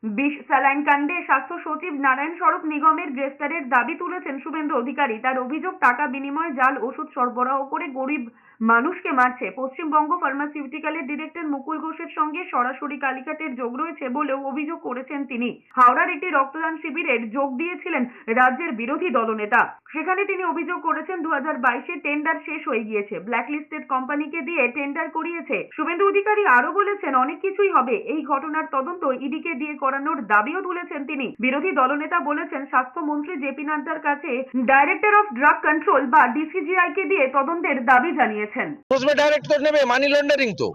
বিষ স্যালাইন কাণ্ডে স্বাস্থ্য সচিব নারায়ণ স্বরূপ নিগমের গ্রেফতারের দাবি তুলেছেন শুভেন্দু অধিকারী। তার অভিযোগ, টাকা বিনিময়ে জাল ওষুধ সরবরাহ করে গরিব মানুষকে মারছে। পশ্চিমবঙ্গ ফার্মাসিউটিক্যালের ডিরেক্টর মুকুল ঘোষের সঙ্গে সরাসরি কালীঘাটের যোগ রয়েছে বলেও অভিযোগ করেছেন তিনি। হাওড়ার একটি রক্তদান শিবিরে যোগ দিয়েছিলেন রাজ্যের বিরোধী দলনেতা। সেখানে তিনি অভিযোগ করেছেন 2022-এ টেন্ডার শেষ হয়ে গিয়েছে, ব্ল্যাকলিস্টেড কোম্পানিকে দিয়ে টেন্ডার করিয়েছে। শুভেন্দু অধিকারী আরো বলেছেন, অনেক কিছুই হবে। এই ঘটনার তদন্ত ইডিকে দিয়ে করানোর দাবিও তুলেছেন তিনি। বিরোধী দলনেতা বলেছেন, স্বাস্থ্যমন্ত্রী জেপি নাড্ডার কাছে ডাইরেক্টর অফ ড্রাগ কন্ট্রোল বা ডিসিজিআই কে দিয়ে তদন্তের দাবি জানিয়েছেন। ডাইরেক্ট করে নেবে, মানি লন্ডারিং তো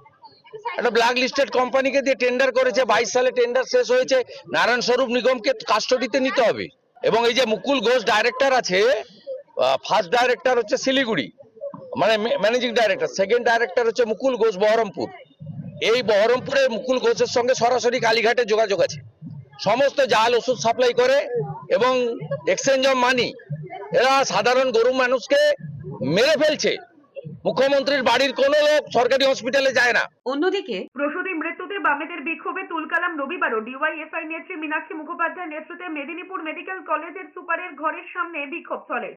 একটা ব্ল্যাক লিস্টেড কোম্পানিকে দিয়ে টেন্ডার করেছে। 22 সালে টেন্ডার শেষ হয়েছে, নারায়ণ স্বরূপ নিগমকে কাস্টডিতে নিতে হবে। এবং এই যে মুকুল ঘোষ ডাইরেক্টর আছে, ফার্স্ট ডাইরেক্টর হচ্ছে শিলিগুড়ি, মানে ম্যানেজিং ডাইরেক্টর, সেকেন্ড ডাইরেক্টর হচ্ছে মুকুল ঘোষ বহরমপুর। এই বহরমপুরে মুকুল ঘোষের সঙ্গে সরাসরি কালীঘাটে যোগাযোগ আছে। সমস্ত জাল ওষুধ সাপ্লাই করে এবং এক্সচেঞ্জ অফ মানি এরা সাধারণ গরিব মানুষকে মেরে ফেলছে। মুখ্যমন্ত্রীর বাড়ির কোনো লোক সরকারি হসপিটালে যায় না। অন্যদিকে প্রসূতির মৃত্যুতে বামেদের বিক্ষোভে তুলকালাম রবিবারও। ডিওয়াইএফআই নেত্রী মীনাক্ষী মুখোপাধ্যায়ের নেতৃত্বে মেদিনীপুর মেডিকেল কলেজের সুপারের ঘরের সামনে বিক্ষোভ চলে।